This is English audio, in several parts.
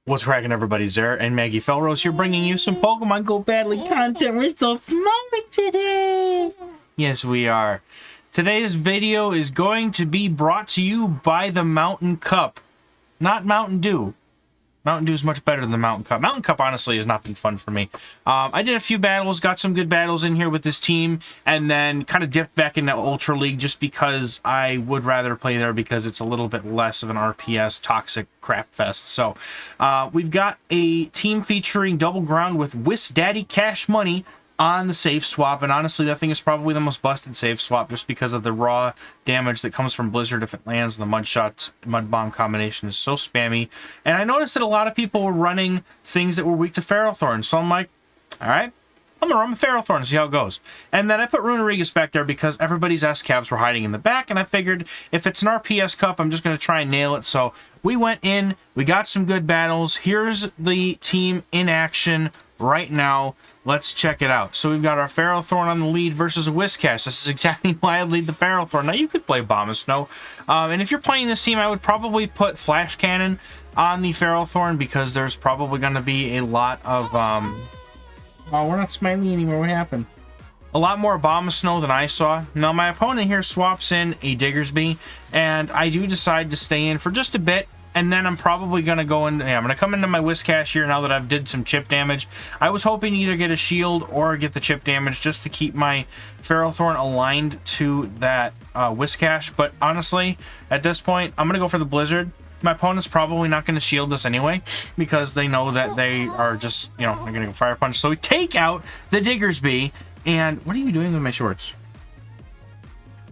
What's cracking, everybody? Zara and Maggie Felrose here, bringing you some Pokemon Go Badly content. We're so smiling today. Yes, we are. Today's video is going to be brought to you by the Mountain Cup. Not Mountain Dew. Mountain Dew is much better than the Mountain Cup. Mountain Cup, honestly, has not been fun for me. I did a few battles, got some good battles in here with this team, and then kind of dipped back into Ultra League just because I would rather play there because it's a little bit less of an RPS toxic crap fest. So, we've got a team featuring Double Ground with Whiscash Cash Money on the safe swap, and honestly that thing is probably the most busted safe swap just because of the raw damage that comes from Blizzard if it lands. The mud shots mud bomb combination is so spammy, and I noticed that a lot of people were running things that were weak to Ferrothorn, so I'm like, all right, I'm gonna run Ferrothorn and see how it goes. And then I put Runerigus back there because everybody's S-Cabs were hiding in the back, and I figured if it's an RPS cup, I'm just gonna try and nail it. So we went in, we got some good battles. Here's the team in action right now. Let's check it out. So we've got our Ferrothorn on the lead versus a Whiscash. This is exactly why I lead the Ferrothorn. Now you could play Abomasnow. And if you're playing this team, I would probably put Flash Cannon on the Ferrothorn because there's probably going to be a lot of... Oh, we're not smiling anymore. What happened? A lot more Abomasnow than I saw. Now my opponent here swaps in a Diggersby, and I do decide to stay in for just a bit. And then I'm probably going to go in... Yeah, I'm going to come into my Whiscash here now that I've did some chip damage. I was hoping to either get a shield or get the chip damage just to keep my Ferrothorn aligned to that Whiscash. But honestly, at this point, I'm going to go for the Blizzard. My opponent's probably not going to shield this anyway because they know that they are just, you know, they're going to go Fire Punch. So we take out the Diggersby. And what are you doing with my shorts?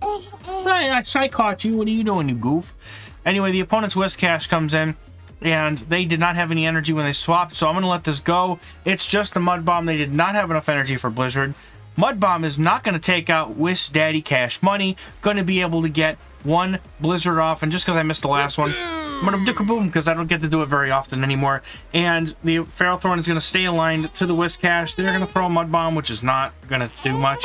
I caught you. What are you doing, you goof? Anyway, the opponent's Whiscash comes in, and they did not have any energy when they swapped, so I'm going to let this go. It's just the Mud Bomb. They did not have enough energy for Blizzard. Mud Bomb is not going to take out Whiscash Cash Money. Going to be able to get one Blizzard off, and just because I missed the last one, I'm going to boom because I don't get to do it very often anymore. And the Ferrothorn is going to stay aligned to the Whiscash. They're going to throw a Mud Bomb, which is not going to do much.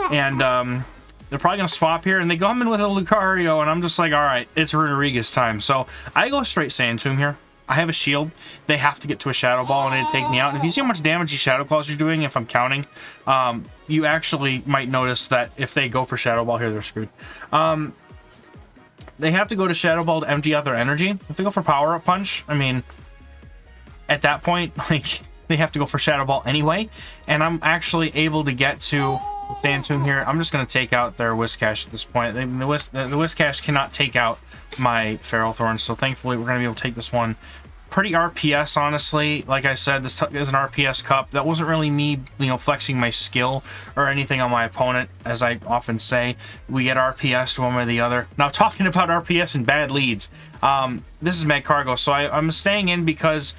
And, they're probably going to swap here, and they come in with a Lucario, and I'm just like, all right, it's Runerigus time. So I go straight Sand Tomb here. I have a shield. They have to get to a Shadow Ball, and it'd take me out. And if you see how much damage these Shadow Balls are doing, if I'm counting, you actually might notice that if they go for Shadow Ball here, they're screwed. They have to go to Shadow Ball to empty out their energy. If they go for Power Up Punch, I mean, at that point, like, they have to go for Shadow Ball anyway, and I'm actually able to get to Sand Tomb here. I'm just going to take out their Whiscash at this point. The Whiscash cannot take out my Ferrothorn, so thankfully we're going to be able to take this one. Pretty RPS, honestly. Like I said, this is an RPS cup. That wasn't really me, you know, flexing my skill or anything on my opponent. As I often say, we get RPS one way or the other. Now, talking about RPS and bad leads, this is Magcargo, so I'm staying in because...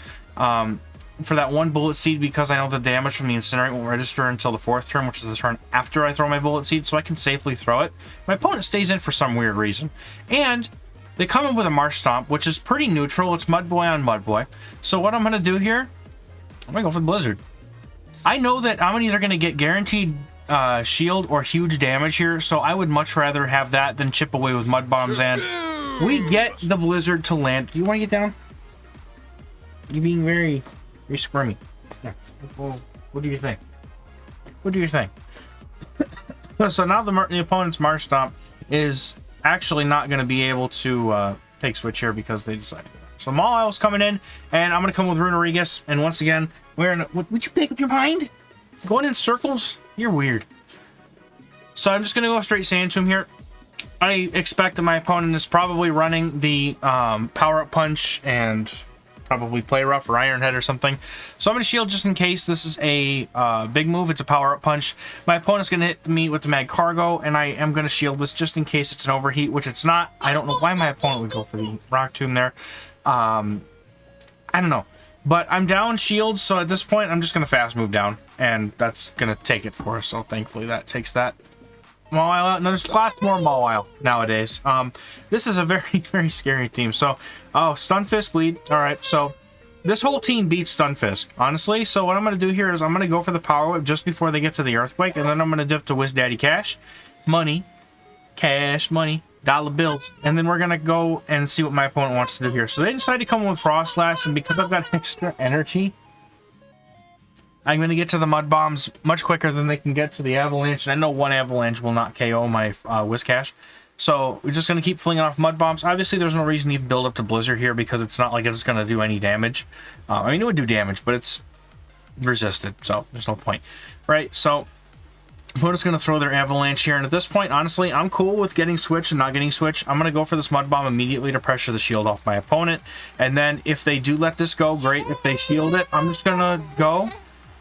for that one Bullet Seed, because I know the damage from the Incinerate won't register until the 4th turn, which is the turn after I throw my Bullet Seed, so I can safely throw it. My opponent stays in for some weird reason. And they come in with a Marsh Stomp, which is pretty neutral. It's Mud Boy on Mud Boy. So what I'm going to do here, I'm going to go for the Blizzard. I know that I'm either going to get guaranteed shield or huge damage here, so I would much rather have that than chip away with Mud Bombs, and we get the Blizzard to land. Do you want to get down? You're being very... You're squirmy. Yeah. Well, what do you think? What do you think? So now the opponent's Marsh Stomp is actually not going to be able to take switch here because they decided. So Mawil's coming in, and I'm going to come with Runerigus. And once again, we're in. Would you pick up your mind? Going in circles? You're weird. So I'm just going to go straight Sand Tomb here. I expect that my opponent is probably running the Power Up Punch and probably Play Rough or Iron Head or something. So I'm going to shield just in case. This is a big move. It's a Power Up Punch. My opponent's going to hit me with the Magcargo, and I am going to shield this just in case it's an Overheat, which it's not. I don't know why my opponent would go for the Rock Tomb there. I don't know. But I'm down shields, so at this point, I'm just going to fast move down, and that's going to take it for us. So thankfully, that takes that Mawile out. Now, there's lots more Mawile nowadays. This is a very, very scary team. So, oh, Stunfisk lead. All right, so this whole team beats Stunfisk, honestly. So what I'm going to do here is I'm going to go for the Power Whip just before they get to the Earthquake, and then I'm going to dip to Whiscash Cash Money. Cash Money. Dollar bills. And then we're going to go and see what my opponent wants to do here. So they decide to come with Froslass, and because I've got extra energy, I'm going to get to the Mud Bombs much quicker than they can get to the Avalanche. And I know one Avalanche will not KO my Whiscash. So we're just going to keep flinging off Mud Bombs. Obviously, there's no reason to even build up to Blizzard here because it's not like it's going to do any damage. I mean, it would do damage, but it's resisted, so there's no point. Right, so opponent's going to throw their Avalanche here, and at this point, honestly, I'm cool with getting Switch and not getting Switch. I'm going to go for this Mud Bomb immediately to pressure the shield off my opponent, and then if they do let this go, great. If they shield it, I'm just going to go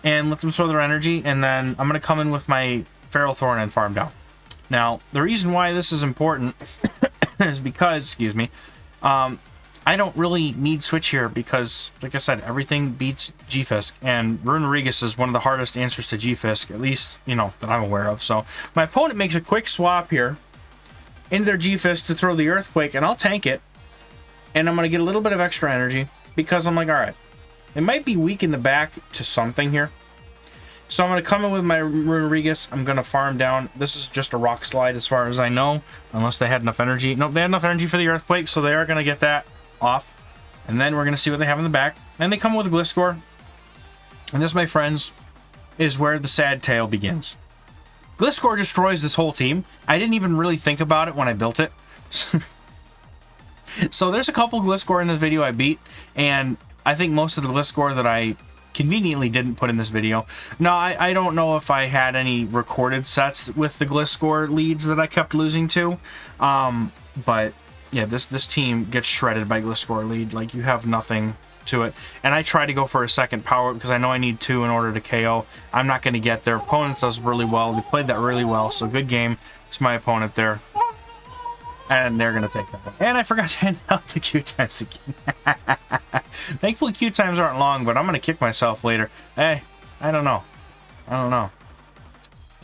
and let them throw their energy, and then I'm going to come in with my Feral Thorn and farm down. Now, the reason why this is important is because, excuse me, I don't really need Switch here because, like I said, everything beats G-Fisk, and Runerigus is one of the hardest answers to G-Fisk, at least, you know, that I'm aware of. So my opponent makes a quick swap here into their G-Fisk to throw the Earthquake, and I'll tank it, and I'm going to get a little bit of extra energy because I'm like, all right, it might be weak in the back to something here. So I'm going to come in with my Runerigus. I'm going to farm down. This is just a Rock Slide as far as I know, unless they had enough energy. Nope, they had enough energy for the Earthquake, so they are going to get that off. And then we're going to see what they have in the back. And they come with a Gliscor. And this, my friends, is where the sad tale begins. Gliscor destroys this whole team. I didn't even really think about it when I built it. So there's a couple Gliscor in this video I beat, and I think most of the Gliscor that I conveniently didn't put in this video. No, I don't know if I had any recorded sets with the Gliscor leads that I kept losing to. But yeah, this team gets shredded by Gliscor lead. Like, you have nothing to it. And I try to go for a second power because I know I need 2 in order to KO. I'm not going to get their opponents does really well. They played that really well, so good game. It's my opponent there. And they're going to take that. And I forgot to hand out the queue times again. Thankfully, queue times aren't long, but I'm going to kick myself later. Hey, I don't know.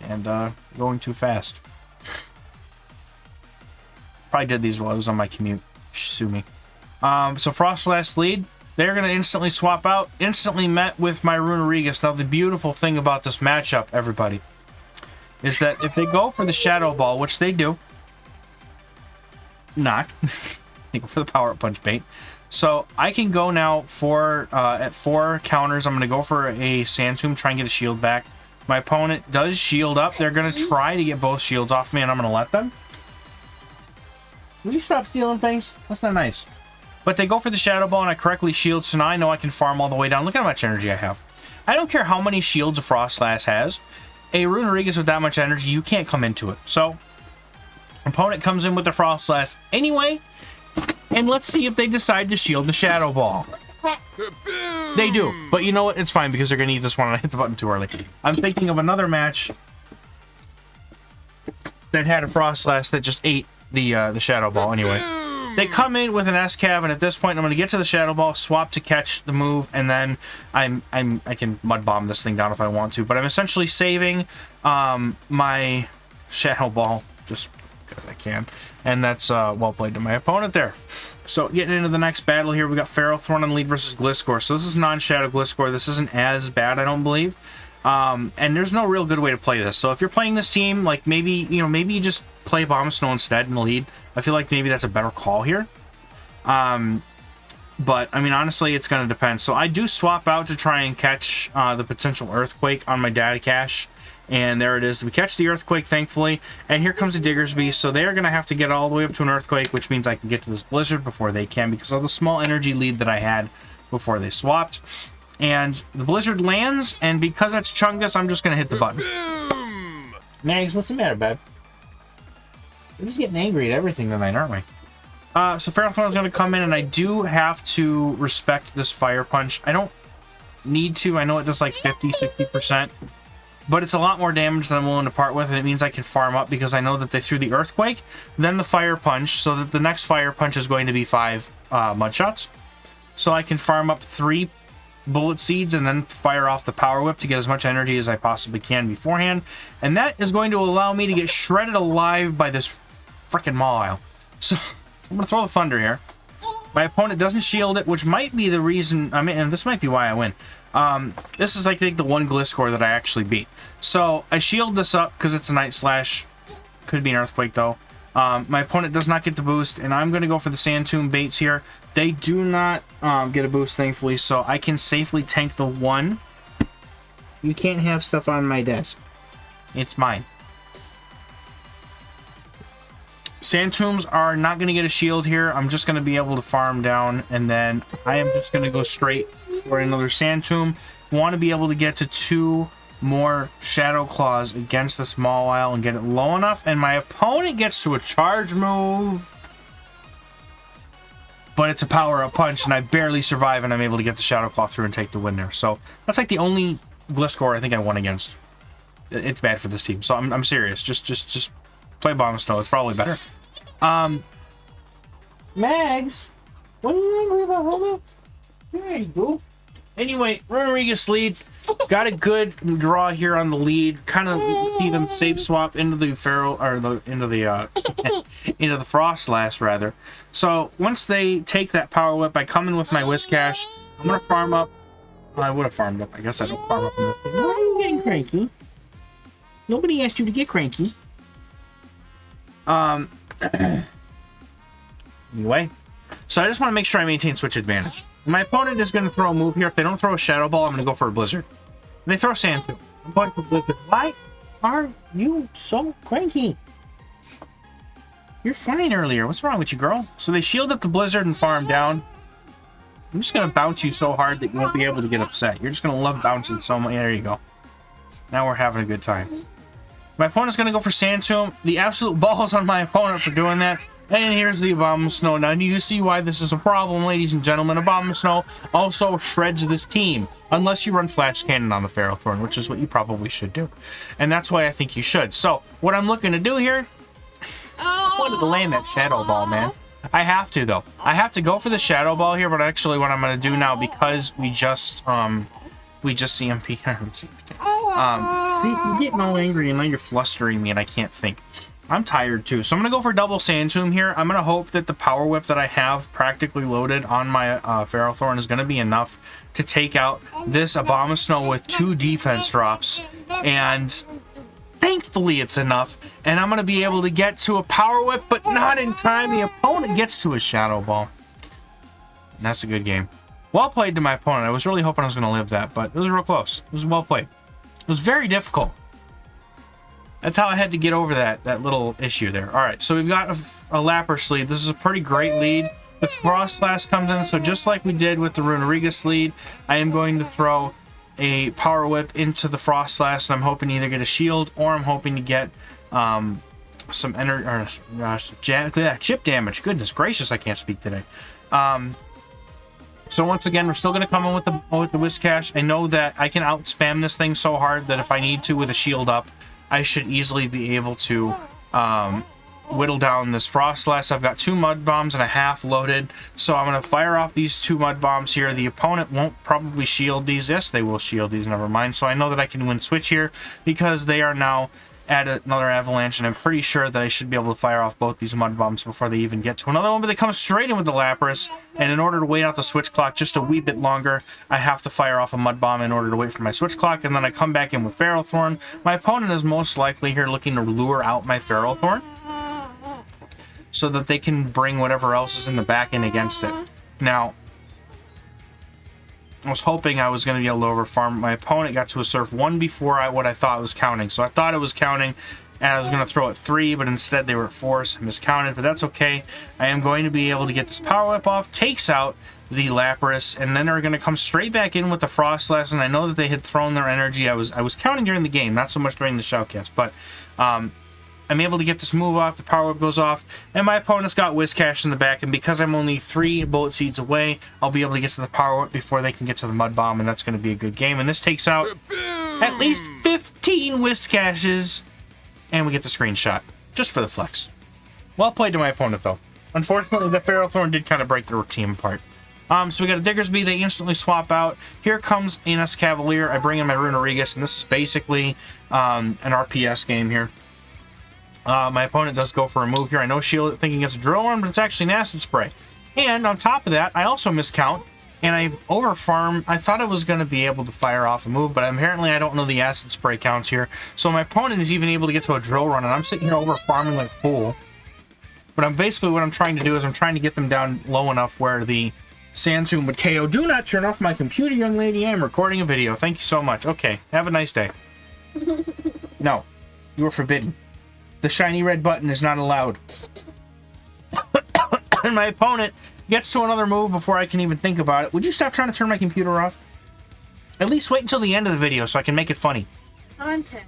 And going too fast. Probably did these while I was on my commute. Sue me. So Froslass lead. They're going to instantly swap out. Instantly met with my Runerigus. Now, the beautiful thing about this matchup, everybody, is that if they go for the Shadow Ball, which they do, not. They go for the Power Up Punch bait. So I can go now for at 4 counters. I'm going to go for a Sand Tomb, try and get a shield back. My opponent does shield up. They're going to try to get both shields off me, and I'm going to let them. Will you stop stealing things? That's not nice. But they go for the Shadow Ball, and I correctly shield, so now I know I can farm all the way down. Look how much energy I have. I don't care how many shields a Froslass has. A Runerigus with that much energy, you can't come into it. So opponent comes in with the Froslass anyway, and let's see if they decide to shield the Shadow Ball. They do, but you know what? It's fine because they're going to eat this one and I hit the button too early. I'm thinking of another match that had a Froslass that just ate the Shadow Ball anyway. They come in with an S-Cav, and at this point I'm going to get to the Shadow Ball, swap to catch the move, and then I can Mud Bomb this thing down if I want to, but I'm essentially saving my Shadow Ball just because I can, and that's well played to my opponent there. So getting into the next battle here, we got Feral Thorn on lead versus Gliscor. So this is non-Shadow Gliscor. This isn't as bad, I don't believe. And there's no real good way to play this. So if you're playing this team, like maybe you just play Bomb Snow instead in the lead. I feel like maybe that's a better call here. But I mean, honestly, it's going to depend. So I do swap out to try and catch the potential Earthquake on my data cache. And there it is. We catch the Earthquake, thankfully. And here comes the Diggersby. So they're going to have to get all the way up to an Earthquake, which means I can get to this Blizzard before they can because of the small energy lead that I had before they swapped. And the Blizzard lands, and because that's Chungus, I'm just going to hit the button. Mags, what's the matter, bud? We're just getting angry at everything tonight, aren't we? So Feral Thorn's going to come in, and I do have to respect this Fire Punch. I don't need to. I know it does like 50, 60%. But it's a lot more damage than I'm willing to part with, and it means I can farm up because I know that they threw the Earthquake, then the Fire Punch, so that the next Fire Punch is going to be 5 Mud Shots. So I can farm up 3 Bullet Seeds and then fire off the Power Whip to get as much energy as I possibly can beforehand. And that is going to allow me to get shredded alive by this freaking Mawile. So I'm going to throw the Thunder here. My opponent doesn't shield it, which might be the reason, and this might be why I win. This is like, I think, the one Gliscor that I actually beat. So I shield this up because it's a Night Slash. Could be an Earthquake though. My opponent does not get the boost, and I'm going to go for the Sand Tomb baits here. They do not get a boost, thankfully, so I can safely tank the 1. You can't have stuff on my desk. It's mine. Sand Tombs are not going to get a shield here. I'm just going to be able to farm down, and then I am just going to go straight for another Sand Tomb. Want to be able to get to 2 more Shadow Claws against this Mawile and get it low enough, and my opponent gets to a charge move. But it's a power-up punch, and I barely survive, and I'm able to get the Shadow Claw through and take the win there. So that's like the only Gliscor I think I won against. It's bad for this team, so I'm serious. Just play Bomb Snow. It's probably better. Mags, what are you angry about? Hold up. There you go. Anyway, Rodriguez lead. Got a good draw here on the lead. Kind of see them safe swap into the into the Froslass rather. So once they take that Power Whip, I come in with my Whiscash. I'm gonna farm up. Well, I would have farmed up. I guess I don't farm up in this game. Why are you getting cranky? Nobody asked you to get cranky. Anyway, so I just want to make sure I maintain switch advantage. My opponent is going to throw a move here. If they don't throw a Shadow Ball, I'm going to go for a Blizzard. And they throw Sand Tomb. I'm going for Blizzard. Why are you so cranky? You're fine earlier. What's wrong with you, girl? So they shield up the Blizzard and farm down. I'm just going to bounce you so hard that you won't be able to get upset. You're just going to love bouncing so much. There you go. Now we're having a good time. My opponent's going to go for Sand Tomb. The absolute balls on my opponent for doing that. And here's the Abominable Snow. Now, do you see why this is a problem, ladies and gentlemen? Abominable Snow also shreds this team. Unless you run Flash Cannon on the Ferrothorn, which is what you probably should do. And that's why I think you should. So, what I'm looking to do here... I wanted to land that Shadow Ball, man. I have to, though. I have to go for the Shadow Ball here, but actually what I'm going to do now, because we just CMP. You're getting all angry and now you're flustering me and I can't think. I'm tired too. So I'm going to go for double Sand Tomb here. I'm going to hope that the Power Whip that I have practically loaded on my Ferrothorn is going to be enough to take out this Abomasnow with 2 defense drops. And thankfully it's enough. And I'm going to be able to get to a Power Whip, but not in time. The opponent gets to a Shadow Ball. And that's a good game. Well played to my opponent. I was really hoping I was going to live that, but it was real close. It was well played. It was very difficult. That's how I had to get over that little issue there. All right, so we've got a Lapras lead. This is a pretty great lead. The Froslass comes in, so just like we did with the Runerigus lead, I am going to throw a Power Whip into the Froslass, and I'm hoping to either get a shield or I'm hoping to get some energy or chip damage. Goodness gracious, I can't speak today. So once again, we're still going to come in with the Whiscash. I know that I can out-spam this thing so hard that if I need to with a shield up, I should easily be able to whittle down this Froslass. I've got 2 Mud Bombs and a half loaded, so I'm going to fire off these 2 Mud Bombs here. The opponent won't probably shield these. Yes, they will shield these, never mind. So I know that I can win switch here because they are now at another avalanche, and I'm pretty sure that I should be able to fire off both these Mud Bombs before they even get to another one, but they come straight in with the Lapras, and in order to wait out the switch clock just a wee bit longer, I have to fire off a Mud Bomb in order to wait for my switch clock, and then I come back in with Ferrothorn. My opponent is most likely here looking to lure out my Ferrothorn so that they can bring whatever else is in the back end against it. Now, I was hoping I was going to be able to overfarm. My opponent got to a surf 1 before what I thought was counting. So I thought it was counting, and I was going to throw it 3, but instead they were at 4, so I miscounted. But that's okay. I am going to be able to get this Power Whip off, takes out the Lapras, and then they're going to come straight back in with the Froslass. And I know that they had thrown their energy. I was counting during the game, not so much during the shoutcast, but I'm able to get this move off, the Power Whip goes off, and my opponent's got Whiscash in the back, and because I'm only 3 bullet seeds away, I'll be able to get to the Power Whip before they can get to the Mud Bomb, and that's going to be a good game. And this takes out at least 15 Whiscashes, and we get the screenshot, just for the flex. Well played to my opponent, though. Unfortunately, the Ferrothorn did kind of break the team apart. So we got a Diggersby, they instantly swap out. Here comes Innis Cavalier, I bring in my Runerigus, and this is basically an RPS game here. My opponent does go for a move here. I know Shield thinking it's a Drill Run, but it's actually an Acid Spray. And on top of that, I also miscount, and I overfarm. I thought I was going to be able to fire off a move, but apparently I don't know the Acid Spray counts here. So my opponent is even able to get to a Drill Run, and I'm sitting here overfarming like a fool. But I'm basically, what I'm trying to do is I'm trying to get them down low enough where the Sand Tomb would KO. Do not turn off my computer, young lady. I am recording a video. Thank you so much. Okay, have a nice day. No, you are forbidden. The shiny red button is not allowed. And my opponent gets to another move before I can even think about it. Would you stop trying to turn my computer off? At least wait until the end of the video so I can make it funny. Content.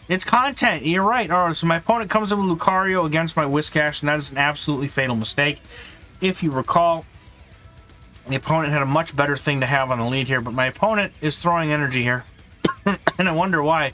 It's content. You're right. All right, so my opponent comes in with Lucario against my Whiscash, and that is an absolutely fatal mistake. If you recall, the opponent had a much better thing to have on the lead here, but my opponent is throwing energy here. And I wonder why.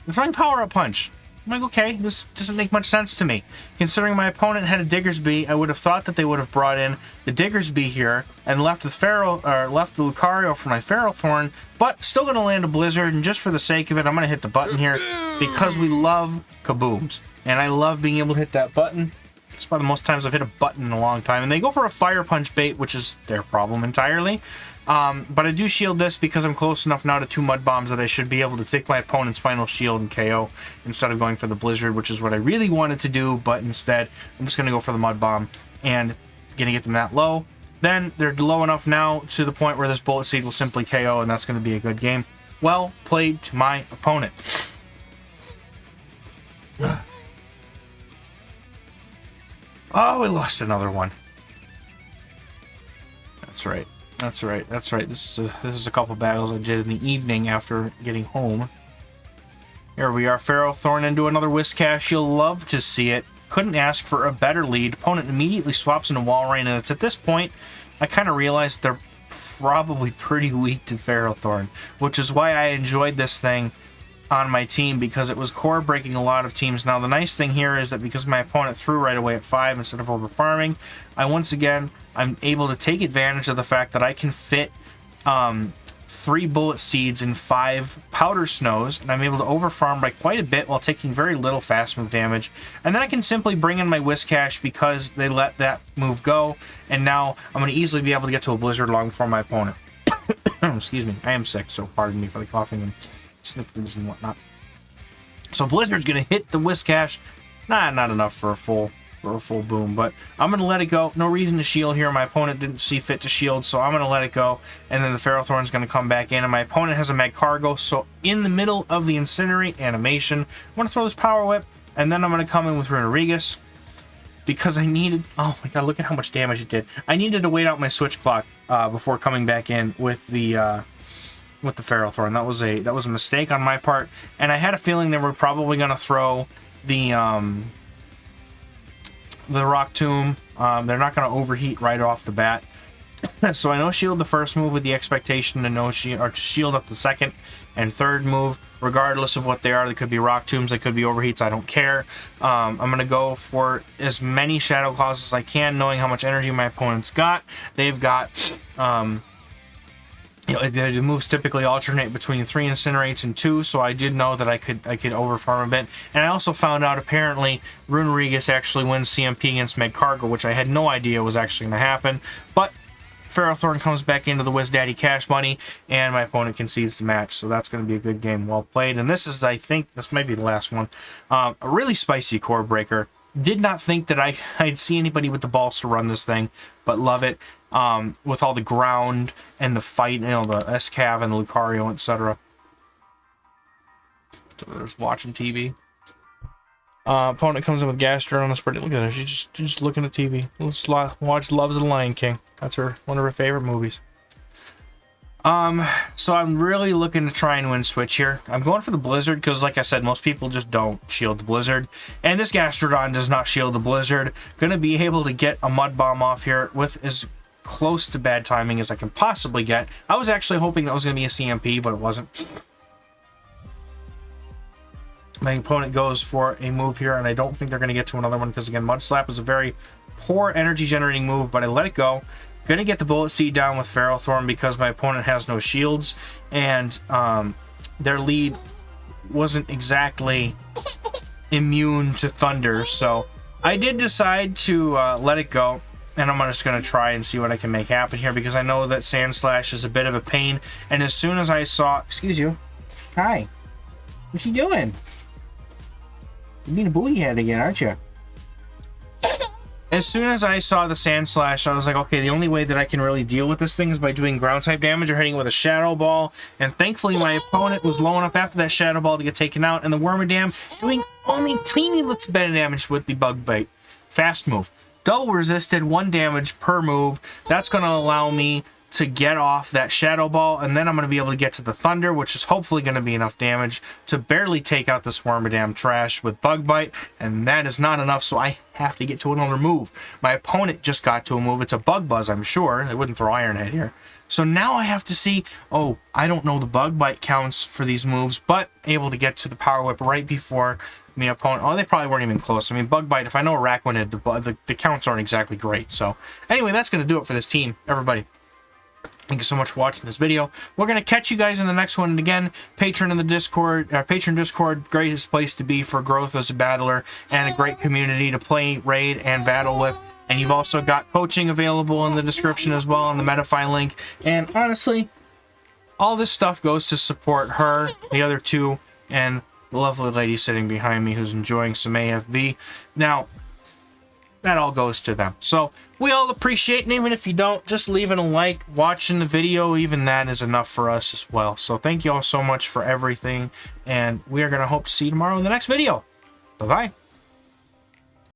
They're throwing Power-Up Punch. I'm like, okay, this doesn't make much sense to me. Considering my opponent had a Diggersby, I would have thought that they would have brought in the Diggersby here and left the Lucario for my Ferrothorn, but still going to land a Blizzard, and just for the sake of it, I'm going to hit the button here because we love kabooms. And I love being able to hit that button. It's probably the most times I've hit a button in a long time. And they go for a Fire Punch bait, which is their problem entirely. But I do shield this because I'm close enough now to 2 Mud Bombs that I should be able to take my opponent's final shield and KO instead of going for the Blizzard, which is what I really wanted to do. But instead, I'm just going to go for the Mud Bomb and going to get them that low. Then they're low enough now to the point where this Bullet Seed will simply KO, and that's going to be a good game. Well played to my opponent. Oh, we lost another one. That's right. That's right. That's right. This is a couple battles I did in the evening after getting home. Here we are. Ferrothorn into another Whiscash. You'll love to see it. Couldn't ask for a better lead. Opponent immediately swaps into Walrein, and it's at this point I kind of realized they're probably pretty weak to Ferrothorn, which is why I enjoyed this thing on my team, because it was core breaking a lot of teams. Now the nice thing here is that because my opponent threw right away at 5 instead of over farming, I'm able to take advantage of the fact that I can fit 3 Bullet Seeds in 5 Powder Snows, and I'm able to over farm by quite a bit while taking very little fast move damage. And then I can simply bring in my Whiscash because they let that move go, and now I'm going to easily be able to get to a Blizzard long before my opponent. Excuse me, I am sick, so pardon me for the coughing and sniffles and whatnot. So Blizzard's gonna hit the Whiscash. Not enough for a full boom, but I'm gonna let it go. No reason to shield here. My opponent didn't see fit to shield, so I'm gonna let it go. And then the Ferrothorn's gonna come back in, and my opponent has a Magcargo. So in the middle of the Incinerate animation, I'm gonna throw this Power Whip, and then I'm gonna come in with Runerigus because I needed. Oh my god, look at how much damage it did. I needed to wait out my switch clock before coming back in with the Ferrothorn. That was a mistake on my part, and I had a feeling they were probably going to throw the Rock Tomb. They're not going to overheat right off the bat, so I no shield the first move with the expectation to no shield, or to shield up the second and third move, regardless of what they are. They could be Rock Tombs, they could be overheats. I don't care. I'm going to go for as many Shadow Claws as I can, knowing how much energy my opponent's got. They've got. You know, the moves typically alternate between 3 Incinerates and 2, so I did know that I could overfarm a bit. And I also found out apparently Runerigus actually wins CMP against Magcargo, which I had no idea was actually going to happen. But Ferrothorn comes back into the Wiz Daddy Cash Money, and my opponent concedes the match, so that's going to be a good game. Well played. And this is, I think, this might be the last one. A really spicy core breaker. Did not think that I'd see anybody with the balls to run this thing, but love it. With all the ground and the fight, you know, the S-Cav and the Lucario, etc. So there's watching TV. Opponent comes in with Gastro on the spread. Look at her. She's just looking at TV. Let's watch Loves of the Lion King. That's one of her favorite movies. So I'm really looking to try and win switch here. I'm going for the Blizzard because, like I said, most people just don't shield the Blizzard. And this Gastrodon does not shield the Blizzard. Gonna be able to get a Mud Bomb off here with as close to bad timing as I can possibly get. I was actually hoping that was going to be a CMP, but it wasn't. My opponent goes for a move here, and I don't think they're going to get to another one because, again, Mud Slap is a very poor energy-generating move, but I let it go. Going to get the Bullet Seed down with Ferrothorn because my opponent has no shields, and their lead wasn't exactly immune to Thunder, so I did decide to let it go. And I'm just going to try and see what I can make happen here because I know that Sand Slash is a bit of a pain. And as soon as I saw... Excuse you. Hi. What's she doing? You're being a booty head again, aren't you? as soon as I saw the Sand Slash, I was like, okay, the only way that I can really deal with this thing is by doing ground type damage or hitting with a Shadow Ball. And thankfully, my opponent was low enough after that Shadow Ball to get taken out, and the Wormadam doing only teeny little bit of damage with the Bug Bite. Fast move. Double resisted, 1 damage per move. That's going to allow me to get off that Shadow Ball, and then I'm going to be able to get to the Thunder, which is hopefully going to be enough damage to barely take out this Wormadam trash with Bug Bite, and that is not enough, so I have to get to another move. My opponent just got to a move. It's a Bug Buzz, I'm sure. They wouldn't throw Iron Head here. So now I have to see, oh, I don't know the Bug Bite counts for these moves, but able to get to the Power Whip right before the opponent. Oh, they probably weren't even close. I mean, Bug Bite, if I know Araquanid, the counts aren't exactly great. So anyway, that's going to do it for this team, everybody. Thank you so much for watching this video. We're going to catch you guys in the next one. And again, Patron in the Discord, Patron Discord, greatest place to be for growth as a battler and a great community to play, raid, and battle with. And you've also got coaching available in the description as well on the Metafy link. And honestly, all this stuff goes to support her, the other two, and the lovely lady sitting behind me who's enjoying some AFV. Now, that all goes to them. So we all appreciate, and even if you don't, just leaving a like, watching the video, even that is enough for us as well. So thank you all so much for everything, and we are going to hope to see you tomorrow in the next video. Bye-bye.